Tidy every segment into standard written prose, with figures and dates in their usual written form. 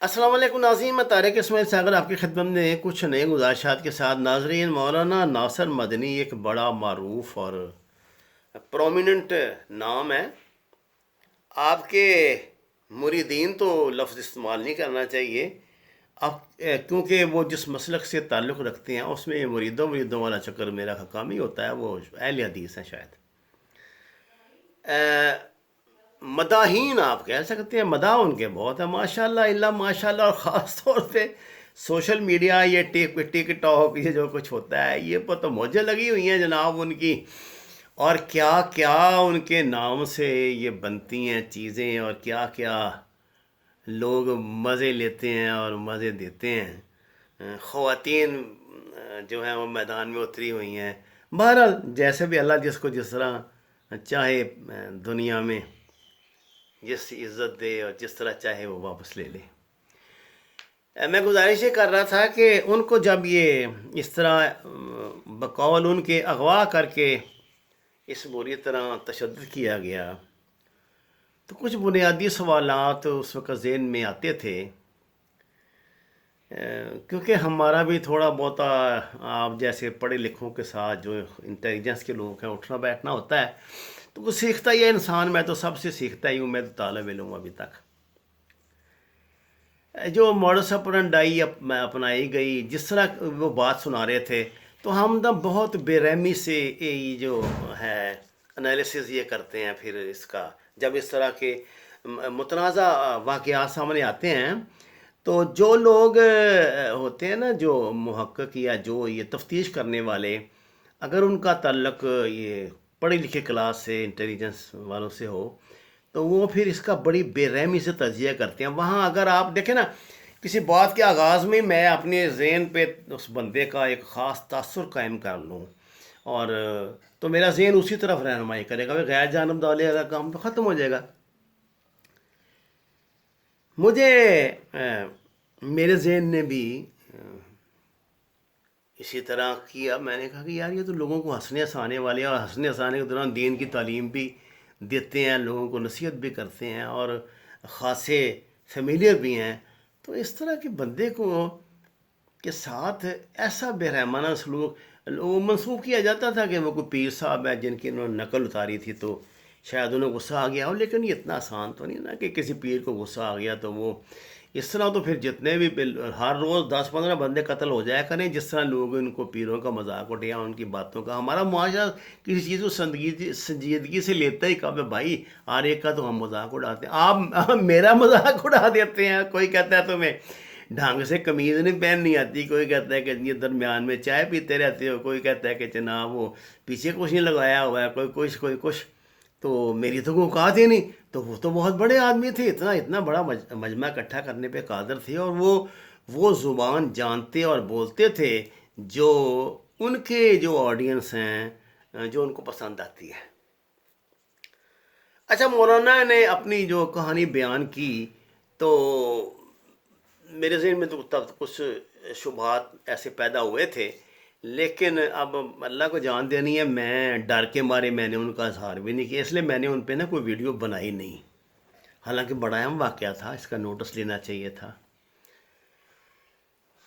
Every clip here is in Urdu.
السلام علیکم ناظرین، میں طارق اسماعیل ساگر آپ کی خدمت میں کچھ نئے گزارشات کے ساتھ. ناظرین، مولانا ناصر مدنی ایک بڑا معروف اور پرومیننٹ نام ہے. آپ کے مریدین تو لفظ استعمال نہیں کرنا چاہیے. آپ کیونکہ وہ جس مسلک سے تعلق رکھتے ہیں اس میں مریدوں والا چکر میرا حکام ہی ہوتا ہے. وہ اہل حدیث ہیں شاید. مداحین آپ کہہ سکتے ہیں، مداح ان کے بہت ہیں ماشاء اللہ اللہ ماشاء اللہ. اور خاص طور پہ سوشل میڈیا، یہ ٹک ٹاک، یہ جو کچھ ہوتا ہے یہ پر تو موجیں لگی ہوئی ہیں جناب ان کی. اور کیا کیا ان کے نام سے یہ بنتی ہیں چیزیں، اور کیا کیا لوگ مزے لیتے ہیں اور مزے دیتے ہیں. خواتین جو ہیں وہ میدان میں اتری ہوئی ہیں. بہرحال جیسے بھی اللہ جس کو جس طرح چاہے دنیا میں جس عزت دے اور جس طرح چاہے وہ واپس لے لے. میں گزارش یہ کر رہا تھا کہ ان کو جب یہ اس طرح بقول ان کے اغوا کر کے اس بری طرح تشدد کیا گیا تو کچھ بنیادی سوالات اس وقت ذہن میں آتے تھے. کیونکہ ہمارا بھی تھوڑا بہت آپ جیسے پڑھے لکھوں کے ساتھ جو انٹیلیجنس کے لوگ ہیں اٹھنا بیٹھنا ہوتا ہے تو وہ سیکھتا ہی ہے انسان. میں تو سب سے سیکھتا ہی ہوں، میں تو طالب علم ہوں ابھی تک. جو موڈس اپرنڈائی اپنائی گئی، جس طرح وہ بات سنا رہے تھے تو ہم تو بہت بے رحمی سے یہ جو ہے انالیسز یہ کرتے ہیں. پھر اس کا جب اس طرح کے متنازع واقعات سامنے آتے ہیں تو جو لوگ ہوتے ہیں نا، جو محقق یا جو یہ تفتیش کرنے والے، اگر ان کا تعلق یہ پڑھے لکھے کلاس سے انٹیلیجنس والوں سے ہو تو وہ پھر اس کا بڑی بے رحمی سے تجزیہ کرتے ہیں. وہاں اگر آپ دیکھیں نا، کسی بات کے آغاز میں میں اپنے ذہن پہ اس بندے کا ایک خاص تاثر قائم کر لوں اور تو میرا ذہن اسی طرف رہنمائی کرے گا. غیر جانب دولے کا کام تو ختم ہو جائے گا. مجھے میرے ذہن نے بھی اسی طرح کیا. میں نے کہا کہ یار یہ تو لوگوں کو ہنسنے ہنسانے والے ہیں، اور ہنسنے ہنسانے کے دوران دین کی تعلیم بھی دیتے ہیں، لوگوں کو نصیحت بھی کرتے ہیں اور خاصے فیملیئر بھی ہیں. تو اس طرح کے بندے کو کے ساتھ ایسا بے رحمانہ سلوک وہ منسوخ کیا جاتا تھا کہ وہ کوئی پیر صاحب ہے جن کی انہوں نے نقل اتاری تھی تو شاید انہیں غصہ آ گیا ہو. لیکن یہ اتنا آسان تو نہیں نا کہ کسی پیر کو غصہ آ گیا تو وہ اس طرح تو پھر جتنے بھی ہر روز 10-15 بندے قتل ہو جایا کریں جس طرح لوگ ان کو پیروں کا مذاق اٹھایا ان کی باتوں کا. ہمارا معاشرہ کسی چیز کو سنجیدگی سے لیتا ہی کب ہے بھائی. ہر ایک کا تو ہم مذاق اڑاتے ہیں. آپ میرا مذاق اڑا دیتے ہیں. کوئی کہتا ہے تمہیں ڈھنگ سے قمیض نہیں پہننی آتی، کوئی کہتا ہے کہ یہ درمیان میں چائے پیتے رہتے ہو، کوئی کہتا ہے کہ جناب وہ پیچھے کچھ نہیں لگایا ہوا ہے، کوئی کچھ. تو میری تو کوئی اوقات ہی نہیں. تو وہ تو بہت بڑے آدمی تھے، اتنا بڑا مجمع اکٹھا کرنے پہ قادر تھے، اور وہ زبان جانتے اور بولتے تھے جو ان کے جو آڈینس ہیں جو ان کو پسند آتی ہے. اچھا، مولانا نے اپنی جو کہانی بیان کی تو میرے ذہن میں تو تب کچھ شبہات ایسے پیدا ہوئے تھے، لیکن اب اللہ کو جان دینی ہے. میں ڈر کے مارے میں نے ان کا اظہار بھی نہیں کیا، اس لیے میں نے ان پہ نا کوئی ویڈیو بنائی نہیں. حالانکہ بڑا اہم واقعہ تھا، اس کا نوٹس لینا چاہیے تھا.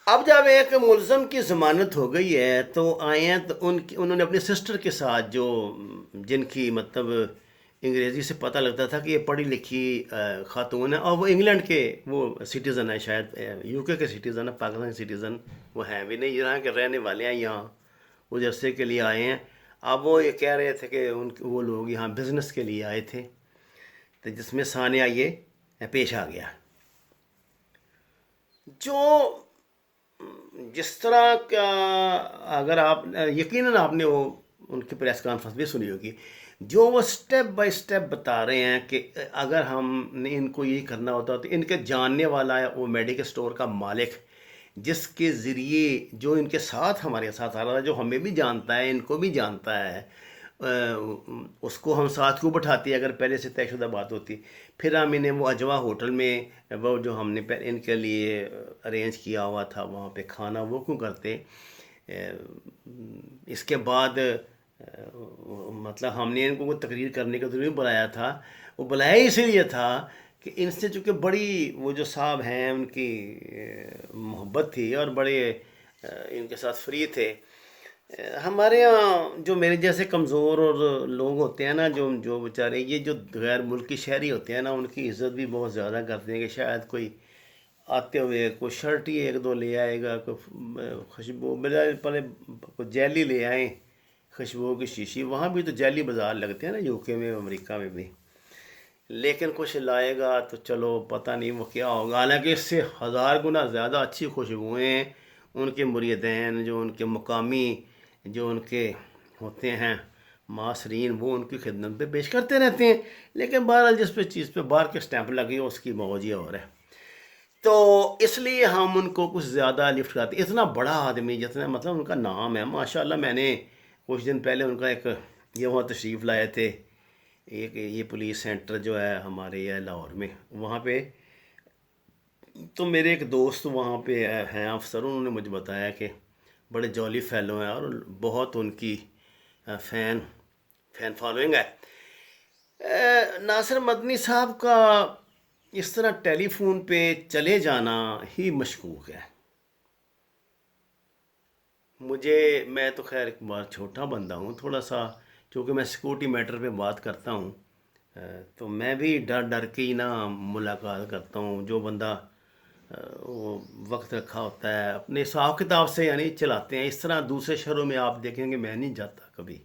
اب جب ایک ملزم کی ضمانت ہو گئی ہے تو آئے ہیں تو انہوں نے اپنی سسٹر کے ساتھ جو جن کی مطلب انگریزی سے پتہ لگتا تھا کہ یہ پڑھی لکھی خاتون ہے، اور وہ انگلینڈ کے وہ سٹیزن ہے، شاید یو کے سٹیزن ہے، پاکستان سٹیزن وہ ہیں بھی نہیں، یہاں کے رہنے والے ہیں، یہاں کچھ عرصے کے لیے آئے ہیں. اب وہ یہ کہہ رہے تھے کہ وہ لوگ یہاں بزنس کے لیے آئے تھے، تو جس میں سانیہ یہ پیش آ گیا. جو جس طرح کا اگر آپ یقیناً آپ نے وہ ان کی پریس کانفرنس بھی سنی ہوگی، جو وہ سٹیپ بائی سٹیپ بتا رہے ہیں کہ اگر ہم نے ان کو یہی کرنا ہوتا تو ان کے جاننے والا ہے وہ میڈیکل سٹور کا مالک، جس کے ذریعے جو ان کے ساتھ ہمارے ساتھ آ رہا تھا، جو ہمیں بھی جانتا ہے ان کو بھی جانتا ہے، اس کو ہم ساتھ کیوں بٹھاتے اگر پہلے سے طے شدہ بات ہوتی. پھر ہم انہیں وہ اجوا ہوٹل میں وہ جو ہم نے ان کے لیے ارینج کیا ہوا تھا وہاں پہ کھانا وہ کیوں کرتے. اس کے بعد مطلب ہم نے ان کو تقریر کرنے کا ضرور بلایا تھا. وہ بلایا اسی لیے تھا کہ ان سے چونکہ بڑی وہ جو صاحب ہیں ان کی محبت تھی اور بڑے ان کے ساتھ فری تھے. ہمارے یہاں جو میرے جیسے کمزور اور لوگ ہوتے ہیں نا، جو جو بیچارے یہ جو غیر ملکی شہری ہوتے ہیں نا، ان کی عزت بھی بہت زیادہ کرتے ہیں. کہ شاید کوئی آتے ہوئے کوئی شرٹ ہی ایک دو لے آئے گا، کوئی خوشبو بجائے پہلے کوئی جیلی لے آئیں، خوشبو کی شیشی. وہاں بھی تو جیلی بازار لگتے ہیں نا، یو کے میں، امریکہ میں بھی. لیکن کچھ لائے گا تو چلو پتہ نہیں وہ کیا ہوگا، حالانکہ اس سے ہزار گنا زیادہ اچھی خوشبوئیں ہیں. ان کے مریدین، جو ان کے مقامی، جو ان کے ہوتے ہیں معاصرین، وہ ان کی خدمت پہ پیش کرتے رہتے ہیں. لیکن بہرحال جس پہ چیز پہ باہر کے سٹیمپ لگی ہو، اس کی موج ہی اور ہے. تو اس لیے ہم ان کو کچھ زیادہ لفٹ کرتے ہیں. اتنا بڑا آدمی، جتنا مطلب ان کا نام ہے ماشاءاللہ. میں نے کچھ دن پہلے ان کا ایک یہ وہاں تشریف لائے تھے، ایک یہ پولیس سینٹر جو ہے ہمارے یہ لاہور میں، وہاں پہ. تو میرے ایک دوست وہاں پہ ہیں افسر، انہوں نے مجھے بتایا کہ بڑے جولی فیلو ہیں اور بہت ان کی فین فالوئنگ ہے. ناصر مدنی صاحب کا اس طرح ٹیلی فون پہ چلے جانا ہی مشکوک ہے. میں تو خیر ایک بار چھوٹا بندہ ہوں تھوڑا سا، کیونکہ میں سیکورٹی میٹر پہ بات کرتا ہوں، تو میں بھی ڈر ڈر کے ہی نا ملاقات کرتا ہوں. جو بندہ وہ وقت رکھا ہوتا ہے اپنے حساب کتاب سے یعنی چلاتے ہیں. اس طرح دوسرے شہروں میں آپ دیکھیں گے میں نہیں جاتا کبھی.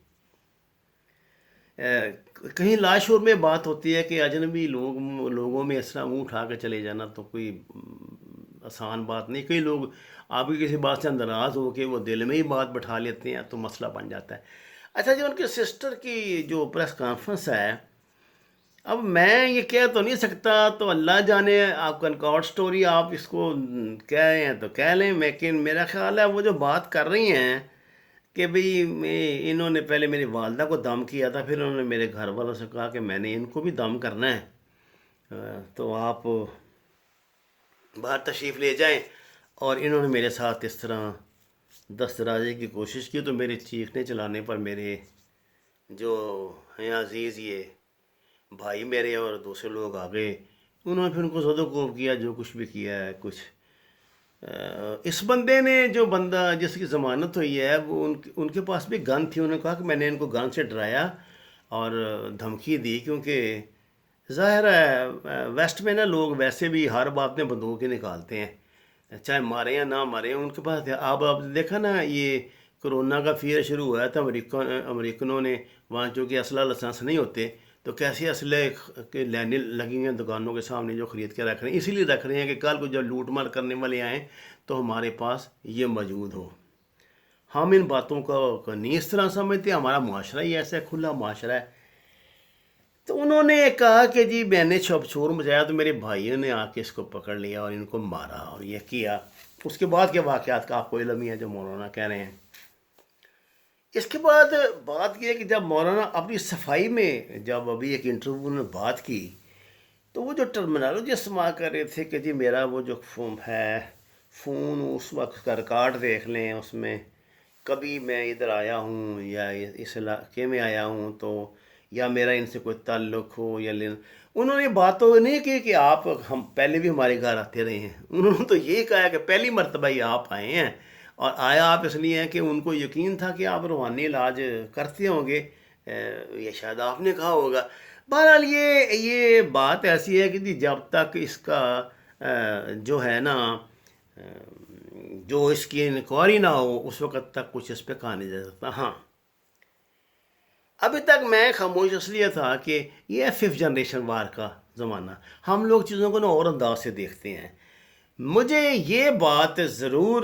کہیں لاشعور میں بات ہوتی ہے کہ اجنبی لوگوں میں اس طرح منہ اٹھا کے چلے جانا تو کوئی آسان بات نہیں. کئی لوگ آپ کی کسی بات سے ناراض ہو کے وہ دل میں ہی بات بٹھا لیتے ہیں تو مسئلہ بن جاتا ہے. اچھا جو ان کے سسٹر کی جو پریس کانفرنس ہے، اب میں یہ کہہ تو نہیں سکتا، تو اللہ جانے. آپ کنکارڈ سٹوری آپ اس کو کہیں ہیں تو کہہ لیں، لیکن میرا خیال ہے وہ جو بات کر رہی ہیں کہ بھئی انہوں نے پہلے میری والدہ کو دم کیا تھا، پھر انہوں نے میرے گھر والوں سے کہا کہ میں نے ان کو بھی دم کرنا ہے، تو آپ باہر تشریف لے جائیں. اور انہوں نے میرے ساتھ اس طرح دست درازی کی کوشش کی، تو میرے چیخنے چلانے پر میرے جو ہیں عزیز یہ بھائی میرے اور دوسرے لوگ آ گئے. انہوں نے پھر ان کو زد و کوب کیا، جو کچھ بھی کیا ہے. کچھ اس بندے نے، جو بندہ جس کی ضمانت ہوئی ہے، وہ ان کے پاس بھی گن تھی. انہوں نے کہا کہ میں نے ان کو گن سے ڈرایا اور دھمکی دی، کیونکہ ظاہر ہے ویسٹ میں نا لوگ ویسے بھی ہر بات میں بندوقیں نکالتے ہیں، چاہے مارے یا نہ مارے. ان کے پاس آپ دیکھا نا، یہ کرونا کا فیئر شروع ہوا تھا امریکنوں نے وہاں، چونکہ اسلحہ لائسنس نہیں ہوتے، تو کیسے اسلحے کے لائنیں لگی ہیں دکانوں کے سامنے جو خرید کے رکھ رہے ہیں. اسی لیے رکھ رہے ہیں کہ کل کو جب لوٹ مار کرنے والے آئیں تو ہمارے پاس یہ موجود ہو. ہم ان باتوں کا نہیں اس طرح سمجھتے. ہمارا معاشرہ ہی ایسا کھلا معاشرہ ہے. تو انہوں نے کہا کہ جی میں نے شور مچایا تو میرے بھائیوں نے آ کے اس کو پکڑ لیا اور ان کو مارا اور یہ کیا. اس کے بعد کے واقعات کا آپ کو علم ہی ہے جو مولانا کہہ رہے ہیں. اس کے بعد بات یہ ہے کہ جب مولانا اپنی صفائی میں، جب ابھی ایک انٹرویو میں بات کی، تو وہ جو ٹرمینالوجی استعمال کر رہے تھے کہ جی میرا وہ جو فون اس وقت کا ریکارڈ دیکھ لیں، اس میں کبھی میں ادھر آیا ہوں یا اس علاقے میں آیا ہوں تو، یا میرا ان سے کوئی تعلق ہو یا انہوں نے بات تو نہیں کی کہ ہم پہلے بھی ہمارے گھر آتے رہے ہیں. انہوں نے تو یہ کہا کہ پہلی مرتبہ ہی آپ آئے ہیں، اور آیا آپ اس لیے ہیں کہ ان کو یقین تھا کہ آپ روحانی علاج کرتے ہوں گے، یہ شاید آپ نے کہا ہوگا. بہرحال یہ بات ایسی ہے کہ جی جب تک اس کا جو ہے نا جو اس کی انکوائری نہ ہو، اس وقت تک کچھ اس پہ کہا نہیں جا سکتا. ہاں ابھی تک میں خاموش اس لیے تھا کہ یہ ہے 5th جنریشن وار کا زمانہ. ہم لوگ چیزوں کو نا اور انداز سے دیکھتے ہیں. مجھے یہ بات ضرور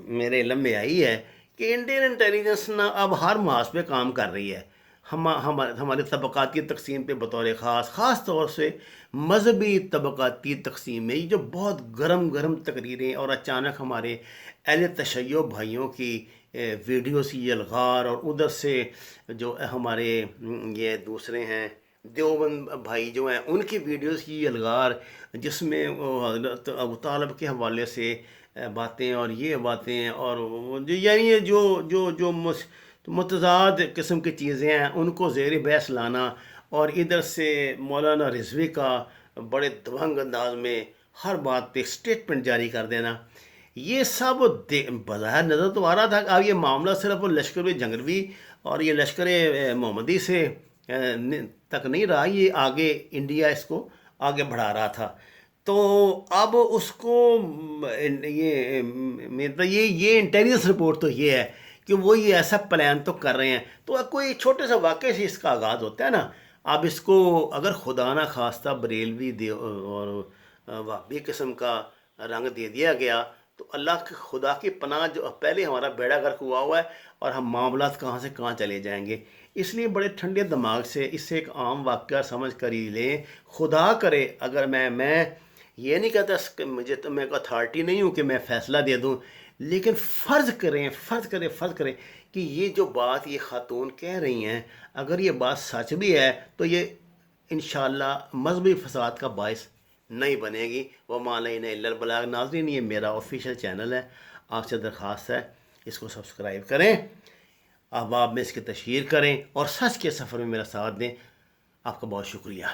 میرے علم میں آئی ہے کہ انڈین انٹیلیجنس نا اب ہر محاذ پہ کام کر رہی ہے. ہمارے طبقاتی تقسیم پہ بطور خاص طور سے مذہبی طبقاتی تقسیم میں، یہ جو بہت گرم تقریریں اور اچانک ہمارے اہل تشیع بھائیوں کی ویڈیوز کی الغار، اور ادھر سے جو ہمارے یہ دوسرے ہیں دیوبند بھائی جو ہیں ان کی ویڈیوز کی الغار، جس میں حضرت ابو طالب کے حوالے سے باتیں اور یہ باتیں، اور یعنی یہ جو متضاد قسم کی چیزیں ہیں ان کو زیر بحث لانا، اور ادھر سے مولانا رضوی کا بڑے دبنگ انداز میں ہر بات پہ اسٹیٹمنٹ جاری کر دینا، یہ سب بظاہر نظر تو آ رہا تھا کہ اب یہ معاملہ صرف لشکر جنگلوی اور یہ لشکر محمدی سے تک نہیں رہا، یہ آگے انڈیا اس کو آگے بڑھا رہا تھا۔ تو اب اس کو یہ انٹیلیجنس رپورٹ تو یہ ہے کہ وہ یہ ایسا پلان تو کر رہے ہیں، تو کوئی چھوٹے سا واقعے سے اس کا آغاز ہوتا ہے نا۔ اب اس کو اگر خدا نہ خواستہ بریلوی اور وہابی قسم کا رنگ دے دیا گیا تو اللہ کے خدا کی پناہ، جو پہلے ہمارا بیڑا غرق ہوا ہے اور ہم معاملات کہاں سے کہاں چلے جائیں گے۔ اس لیے بڑے ٹھنڈے دماغ سے اس سے ایک عام واقعہ سمجھ کر ہی لیں۔ خدا کرے اگر میں یہ نہیں کہتا کہ مجھے تو میں کو اتھارٹی نہیں ہوں کہ میں فیصلہ دے دوں، لیکن فرض کریں کہ یہ جو بات یہ خاتون کہہ رہی ہیں اگر یہ بات سچ بھی ہے تو یہ انشاءاللہ مذہبی فساد کا باعث نہیں بنے گی۔ وما علینا الا البلاغ۔ ناظرین، یہ میرا آفیشیل چینل ہے، آپ سے درخواست ہے اس کو سبسکرائب کریں، احباب میں اس کی تشہیر کریں اور سچ کے سفر میں میرا ساتھ دیں۔ آپ کا بہت شکریہ۔